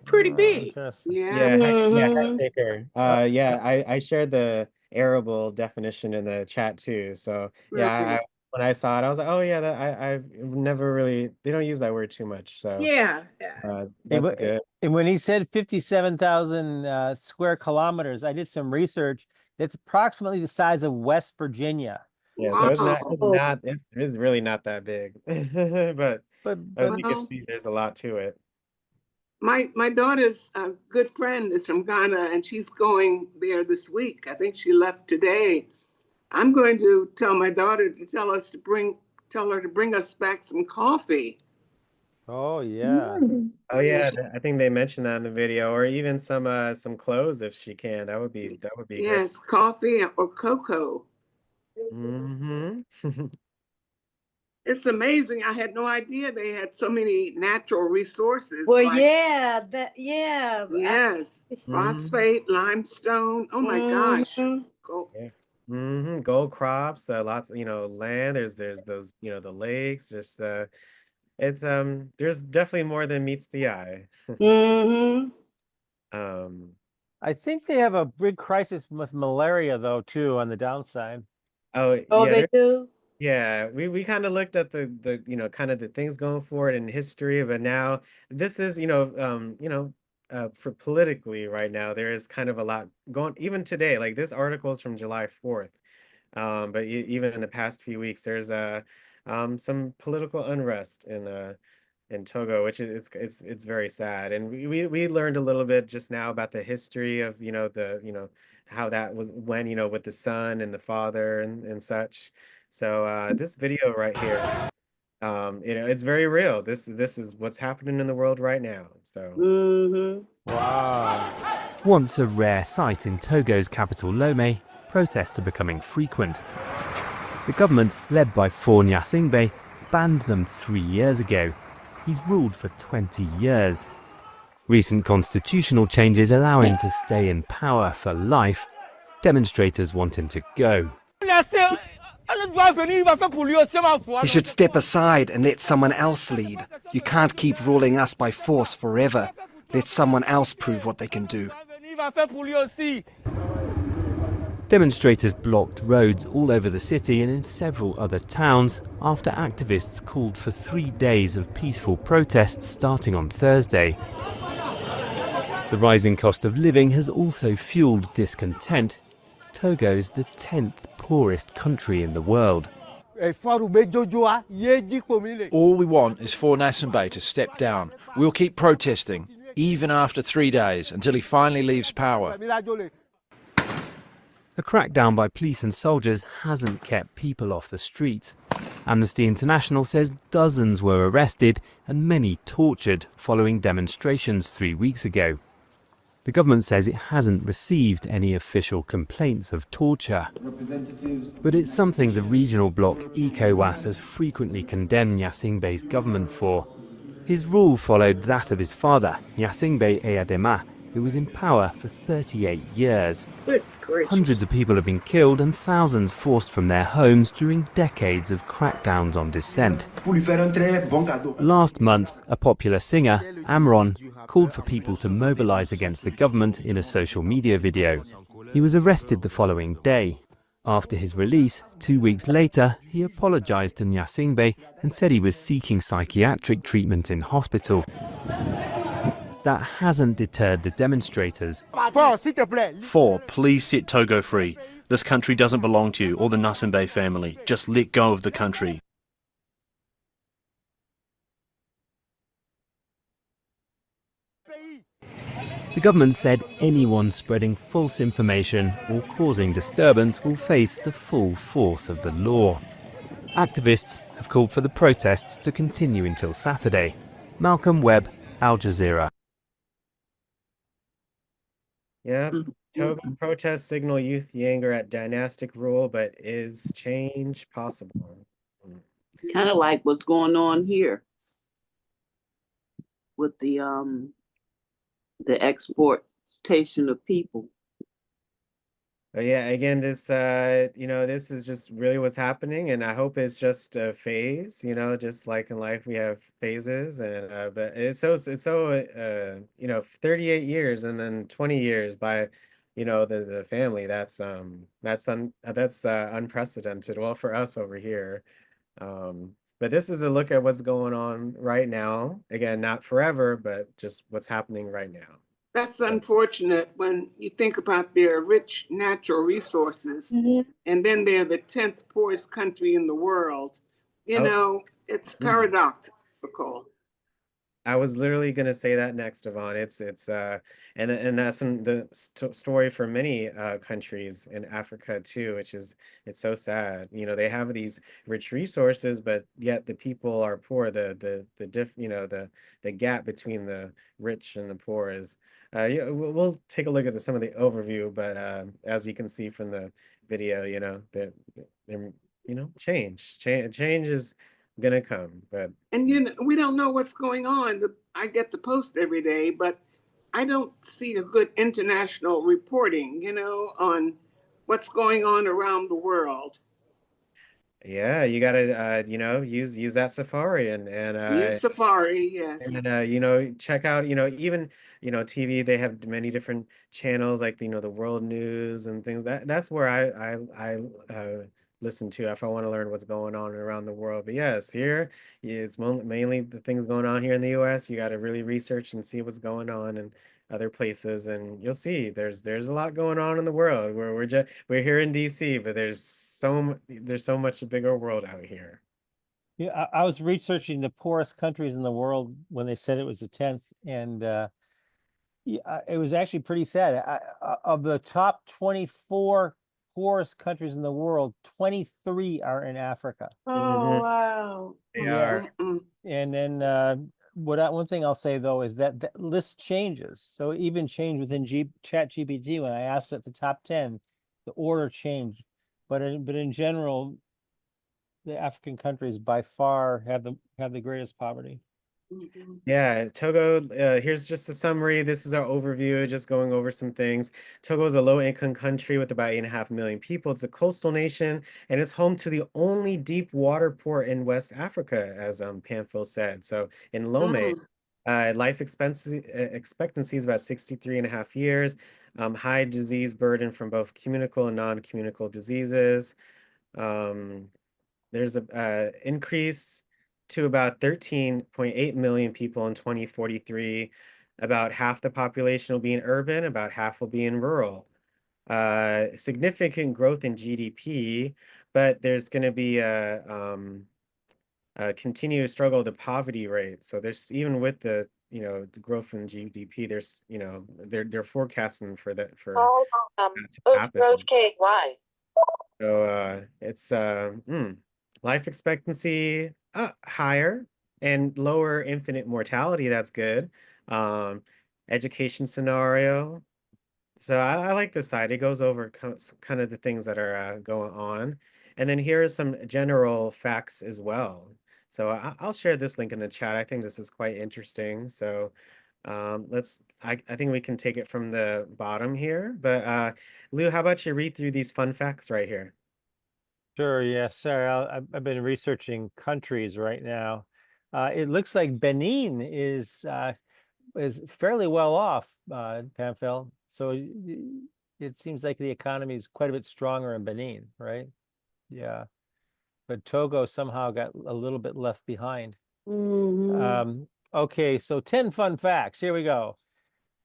pretty big. Interesting. Yeah, Mhm. hectare. Yeah, I shared the arable definition in the chat too. So yeah, I Right. when I saw it, I was like, oh yeah, I've never really, they don't use that word too much, so Yeah. that's good. And when he said 57,000 square kilometers, I did some research. It's approximately the size of West Virginia. Yeah, so Wow. it's really not that big, but But as you can Well, see, there's a lot to it. my daughter's good friend is from Ghana, and she's going there this week. I think she left today. I'm going to tell my daughter to tell her to bring us back some coffee. oh yeah. Oh Yeah, yeah, I think they mentioned that in the video, or even some clothes if she can. That would be great. yes, coffee or cocoa. Mm-hmm. It's amazing. I had no idea they had so many natural resources. Well, Like, yeah. yes, Mm-hmm. phosphate, limestone. Oh my gosh. Go. Yeah. Mm-hmm. Gold crops, lots, land. There's those, the lakes, just it's there's definitely more than meets the eye. Mm-hmm. Um, I think they have a big crisis with malaria though too on the downside. oh Oh, yeah, they do? yeah, we kind of looked at the kind of the things going forward in history, but now this is for politically right now there is kind of a lot going even today. Like this article is from July 4th, but even in the past few weeks, there's some political unrest in Togo, which is it's very sad. And we learned a little bit just now about the history of how that was when with the son and the father and such. So this video right here, it's very real. This is what's happening in the world right now. So Mm-hmm. Wow. Once a rare sight in Togo's capital Lomé, protests are becoming frequent. The government, led by Faure Gnassingbé, banned them 3 years ago. He's ruled for 20 years. Recent constitutional changes allow him to stay in power for life. Demonstrators want him to go. He should step aside and let someone else lead. You can't keep ruling us by force forever. Let someone else prove what they can do. Demonstrators blocked roads all over the city and in several other towns after activists called for 3 days of peaceful protests starting on Thursday. The rising cost of living has also fueled discontent. Togo's the 10th poorest country in the world. All we want is for Gnassingbé to step down. We'll keep protesting, even after 3 days, until he finally leaves power. The crackdown by police and soldiers hasn't kept people off the streets. Amnesty International says dozens were arrested and many tortured following demonstrations 3 weeks ago. The government says it hasn't received any official complaints of torture. But it's something the regional bloc ECOWAS has frequently condemned Gnassingbé's government for. His rule followed that of his father, Gnassingbé Eyadema, who was in power for 38 years. Hundreds of people have been killed and thousands forced from their homes during decades of crackdowns on dissent. Last month, a popular singer, Amron, called for people to mobilize against the government in a social media video. He was arrested the following day. After his release, 2 weeks later, he apologized to Gnassingbé and said he was seeking psychiatric treatment in hospital. That hasn't deterred the demonstrators. Faure, please set Togo free. This country doesn't belong to you or the Gnassingbé family. Just let go of the country. The government said anyone spreading false information or causing disturbance will face the full force of the law. Activists have called for the protests to continue until Saturday. Malcolm Webb, Al Jazeera. yeah, Togo protests signal youth anger at dynastic rule, but is change possible? Kind of like what's going on here with the exportation of people. But yeah, again, this is just really what's happening, and I hope it's just a phase, just like in life we have phases, and but it's so 38 years and then 20 years by, the family. That's unprecedented. Well, for us over here. But this is a look at what's going on right now. Again, not forever, but just what's happening right now. That's unfortunate when you think about their rich natural resources, and then they're the 10th poorest country in the world. You know, it's paradoxical. I was literally going to say that next, Yvonne. And that's the story for many countries in Africa too, which is it's so sad. You know, they have these rich resources, but yet the people are poor. The gap between the rich and the poor is. Yeah, we'll take a look at some of the overview, but as you can see from the video, change is gonna come, but. And we don't know what's going on. I get the post every day, but I don't see a good international reporting, on what's going on around the world. Yeah, you gotta use that Safari Use Safari, yes. and check out even TV. They have many different channels like the world news and things. That's where I listen to if I want to learn what's going on around the world. But yes, here it's mainly the things going on here in the US. You got to really research and see what's going on in other places, and you'll see there's a lot going on in the world. We're here in DC, but there's so much a bigger world out here. Yeah, I was researching the poorest countries in the world when they said it was the 10th, and yeah, it was actually pretty sad. Of the top 24 poorest countries in the world, 23 are in Africa. Oh, wow. They are. And then one thing I'll say though is that the list changes. So it even changed within ChatGPT when I asked it the top 10, the order changed. But in general, the African countries by far have the greatest poverty. Yeah, Togo, here's just a summary. This is our overview, just going over some things. Togo is a low-income country with about 8.5 million people. It's a coastal nation, and it's home to the only deep water port in West Africa, as Pamphil said. So in Lomé, life expectancy is about 63.5 years. High disease burden from both communicable and non-communicable diseases. There's a increase to about 13.8 million people in 2043. About half the population will be in urban, about half will be in rural. Significant growth in GDP, but there's going to be a continuous struggle with the poverty rate. So there's even with the growth in GDP, there's they're forecasting for that to happen. So it's life expectancy higher and lower infant mortality. That's good. Education scenario. So I like this side. It goes over kind of the things that are going on. And then here are some general facts as well. So I'll share this link in the chat. I think this is quite interesting. So I think we can take it from the bottom here. But Lou, how about you read through these fun facts right here? Sure, yes, sir. I've been researching countries right now. It looks like Benin is fairly well off, Pamphil. So it seems like the economy is quite a bit stronger in Benin, right? Yeah. But Togo somehow got a little bit left behind. Okay, so 10 fun facts. Here we go.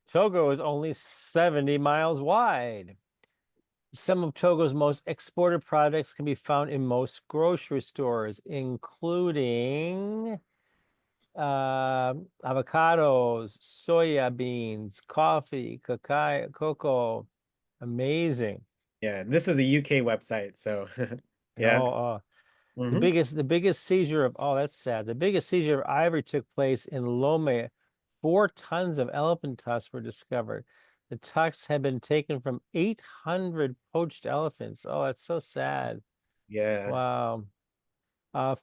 Togo is only 70 miles wide. Some of Togo's most exported products can be found in most grocery stores, including avocados, soya beans, coffee, cacao, cocoa. Amazing. Yeah, this is a UK website, so yeah. The biggest seizure of that's sad. The biggest seizure of ivory took place in Lomé. 4 tons of elephant tusks were discovered. The tusks had been taken from 800 poached elephants. Oh, that's so sad. Yeah. Wow.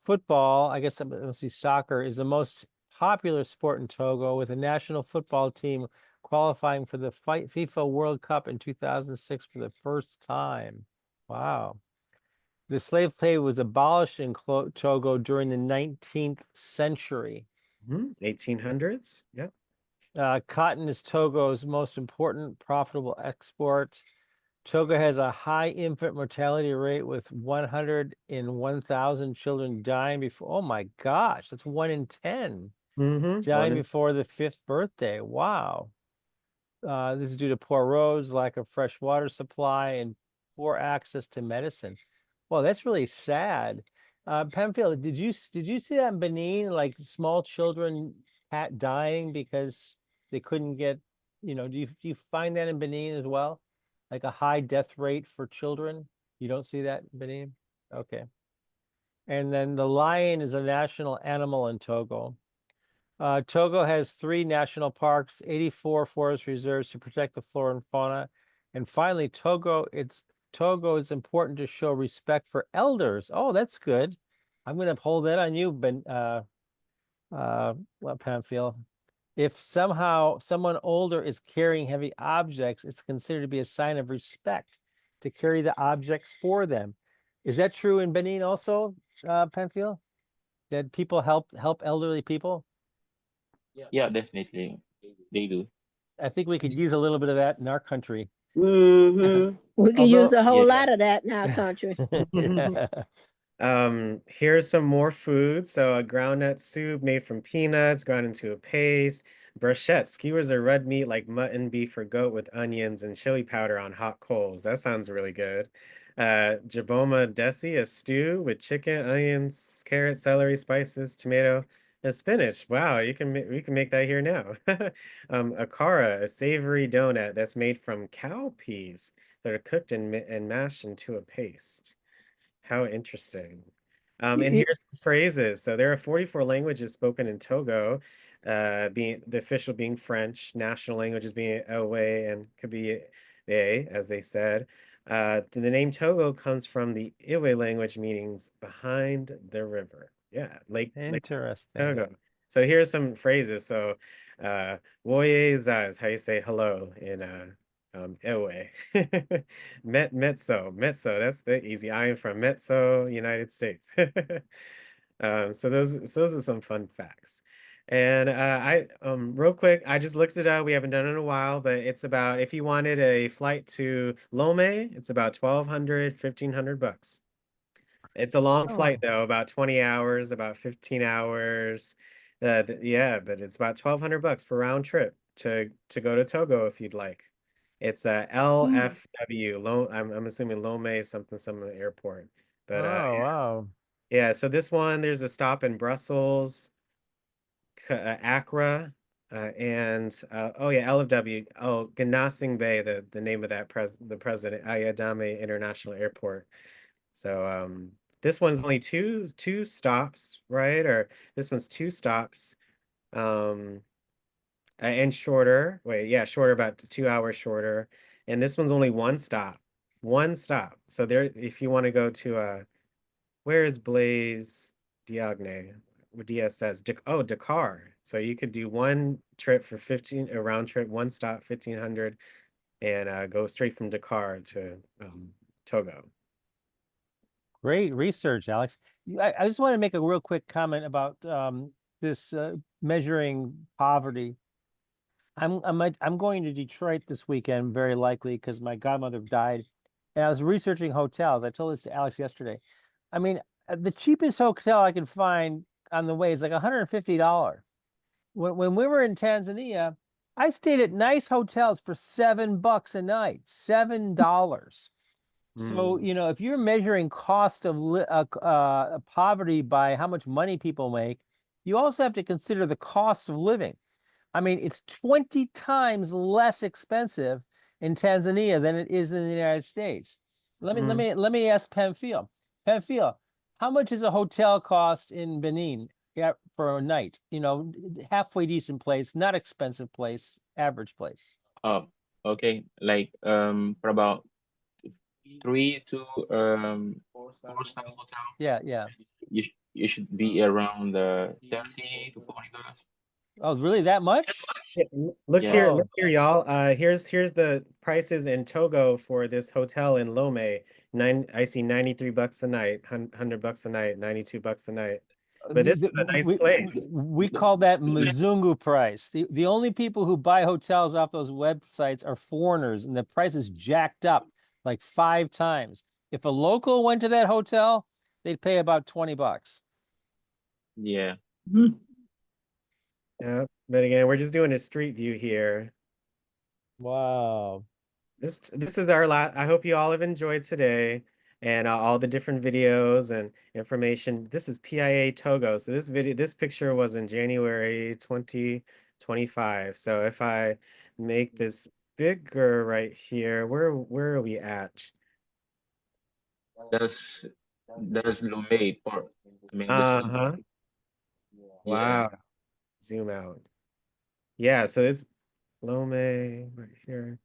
Football, I guess that must be soccer, is the most popular sport in Togo, with a national football team qualifying for the FIFA World Cup in 2006 for the first time. Wow. The slave trade was abolished in Togo during the 19th century. 1800s. Yep. Cotton is Togo's most important profitable export. Togo has a high infant mortality rate with 100 in 1,000 children dying before. Oh my gosh, that's 1 in 10 dying before the 5th birthday. Wow. This is due to poor roads, lack of fresh water supply, and poor access to medicine. Well, that's really sad. Pamphile, did you see that in Benin, like small children dying because they couldn't get, do you find that in Benin as well? Like a high death rate for children? You don't see that in Benin? Okay. And then the lion is a national animal in Togo. Togo has 3 national parks, 84 forest reserves to protect the flora and fauna. And finally, Togo, it's important to show respect for elders. Oh, that's good. I'm going to hold that on you, Pamphile. If somehow someone older is carrying heavy objects, it's considered to be a sign of respect to carry the objects for them. Is that true in Benin also, Pamphile? That people help elderly people? Yeah, definitely. They do. I think we could use a little bit of that in our country. We can use a whole lot of that in our country. Here's some more food. So a groundnut soup made from peanuts, ground into a paste. Brochette, skewers are red meat like mutton, beef, or goat with onions and chili powder on hot coals. That sounds really good. Jaboma desi, a stew with chicken, onions, carrot, celery, spices, tomato, and spinach. Wow, we can make that here now. Akara, a savory donut that's made from cow peas that are cooked and mashed into a paste. How interesting. And here's some phrases. So there are 44 languages spoken in Togo, being the official being French, national languages being Ewe and Kabi, as they said. The name Togo comes from the Iwe language meanings behind the river. Yeah, Lake Interesting. Togo. So here's some phrases. So Woye za is how you say hello in Ewe. Metso, that's the easy. I am from Metso, United States. So those are some fun facts. And I real quick, I just looked it up. We haven't done it in a while, but it's about if you wanted a flight to Lome, it's about 1,200, 1,500 bucks. It's a long flight though, about 20 hours, about 15 hours. Yeah, but it's about 1,200 bucks for round trip to go to Togo if you'd like. It's LFW. I'm assuming Lome something airport. But wow. yeah, so this one there's a stop in Brussels, Accra, and oh yeah, LFW. Oh, Ganasing Bay, the name of that the president, Ayadame International Airport. So this one's only two stops, right? Or this one's 2 stops. And shorter. Wait, yeah, shorter, about 2 hours shorter. And this one's only 1 stop. 1 stop. So there, if you want to go to where is Blaise Diagne? What DS says, Dakar. So you could do 1 trip for 15, a round trip, 1 stop, 1,500, and go straight from Dakar to Togo. Great research, Alex. I just want to make a real quick comment about this measuring poverty. I'm going to Detroit this weekend, very likely, because my godmother died. And I was researching hotels. I told this to Alex yesterday. I mean, the cheapest hotel I could find on the way is like $150. When we were in Tanzania, I stayed at nice hotels for $7 a night, $7. So, if you're measuring cost of poverty by how much money people make, you also have to consider the cost of living. I mean, it's 20 times less expensive in Tanzania than it is in the United States. Let me ask Pamphile. Pamphile, how much is a hotel cost in Benin for a night? Halfway decent place, not expensive place, average place. Oh, okay. Like for about 3 to 4-star hotel. Yeah. You should be around $30 to $40. Oh, really? That much? Look here, y'all. Here's the prices in Togo for this hotel in Lome. I see $93 a night, $100 a night, $92 a night. But this is a nice place. We call that Mzungu price. The only people who buy hotels off those websites are foreigners, and the price is jacked up. like 5 times. If a local went to that hotel, they'd pay about $20. Yeah. Yeah, but again, we're just doing a street view here. Wow. This is our last. I hope you all have enjoyed today and all the different videos and information. This is PIA Togo. So this picture was in January 2025. So if I make this bigger right here, where are we at? That's Lomé part. I mean, Uh-huh. yeah. Wow. Zoom out. Yeah, so it's Lomé right here.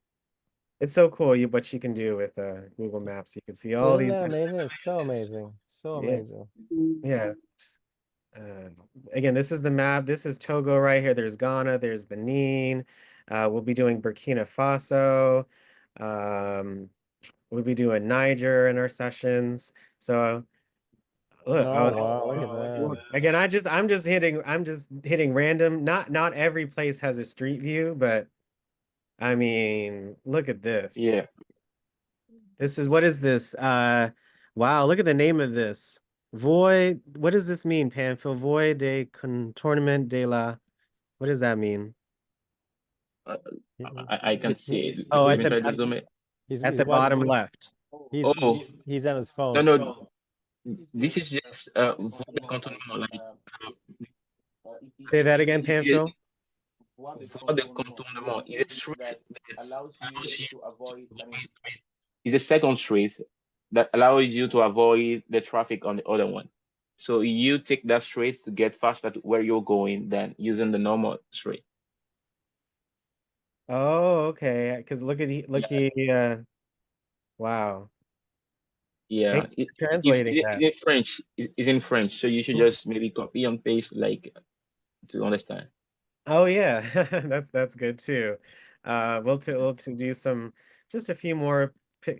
It's so cool what you can do with Google Maps. You can see all Isn't these that different amazing? It's so amazing. So yeah. amazing. Yeah. Again, this is the map. This is Togo right here. There's Ghana, there's Benin. We'll be doing Burkina Faso. We'll be doing Niger in our sessions. So look, Oh wow, look at that. again, I'm just hitting random. Not every place has a street view, but I mean, look at this. Yeah. What is this? Wow, look at the name of this. What does this mean, Panfil? Void de contournement de la, what does that mean? I can see it. Oh, I Let me said try to zoom it. at the bottom left. He's on his phone. No, this is just voie de contournement, like Say that again, Panfil. voie de contournement is a street that allows you to avoid. Is a second street that allows you to avoid the traffic on the other one. So you take that street to get faster to where you're going than using the normal street. Oh, okay. Because wow. Yeah, Thank you for translating that. it's in French. It's in French, so you should just maybe copy and paste, like, to understand. Oh yeah, that's good too. We'll to do just a few more.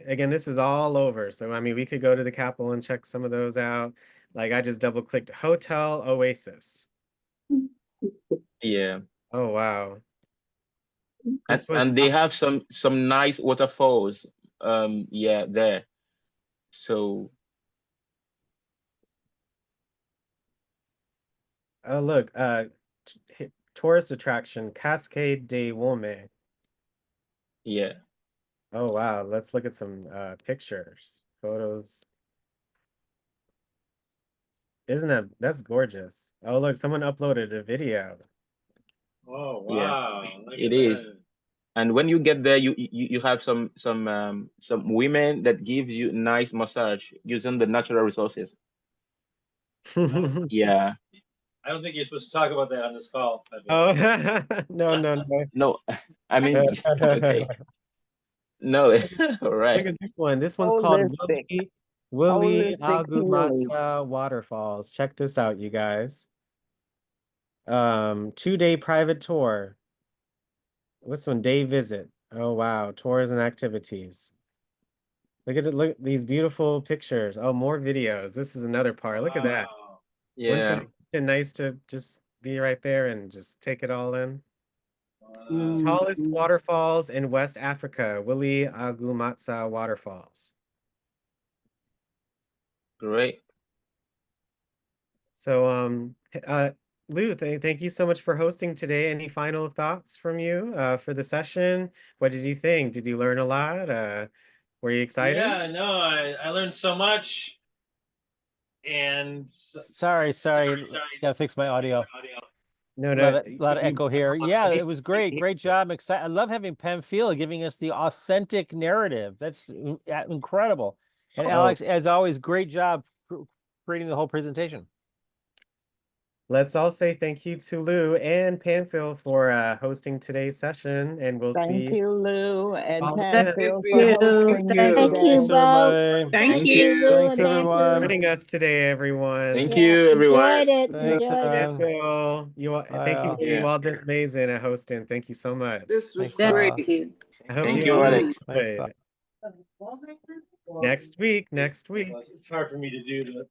Again, this is all over. So I mean, we could go to the Capitol and check some of those out. Like I just double clicked Hotel Oasis. Yeah. Oh wow. And they have some nice waterfalls. Yeah, there. So Oh look, tourist attraction Cascade de Wome. yeah. Oh wow, let's look at some pictures, photos. That's gorgeous. Oh look, someone uploaded a video. Oh wow. Yeah, it is. And when you get there, you have some women that give you nice massage using the natural resources. Yeah. I don't think you're supposed to talk about that on this call. Oh no. No, I mean, okay. No, all right. Look at this one. This one's called Willie Agumata Waterfalls. Check this out, you guys. 2-day private tour. What's one? Day visit. Oh wow, tours and activities. Look at it. Look at these beautiful pictures. Oh, more videos. This is another part. Look at that. Yeah. Wouldn't it be nice to just be right there and just take it all in? Tallest waterfalls in West Africa, Willie Agumatsa Waterfalls. Great. So, Lou, thank you so much for hosting today. Any final thoughts from you for the session? What did you think? Did you learn a lot? Were you excited? Yeah, no, I learned so much. And sorry. Gotta fix my audio. No, a lot of echo here. Yeah, it was great. Great job. I love having Pamphila giving us the authentic narrative. That's incredible. And Alex, as always, great job creating the whole presentation. Let's all say thank you to Lou and Panfil for hosting today's session, and we'll see. Thank you, Lou and Panfil for hosting Thank you today. both. Thank you. Thanks, everyone. Joining us today, everyone. Thank you, everyone. Enjoyed it. Thanks, Enjoyed it. Panfil, thank you. You all did amazing at hosting. Thank you so much. This was Thanks, great. I hope Thank you you, all Alex. enjoyed. Next week. It's hard for me to do.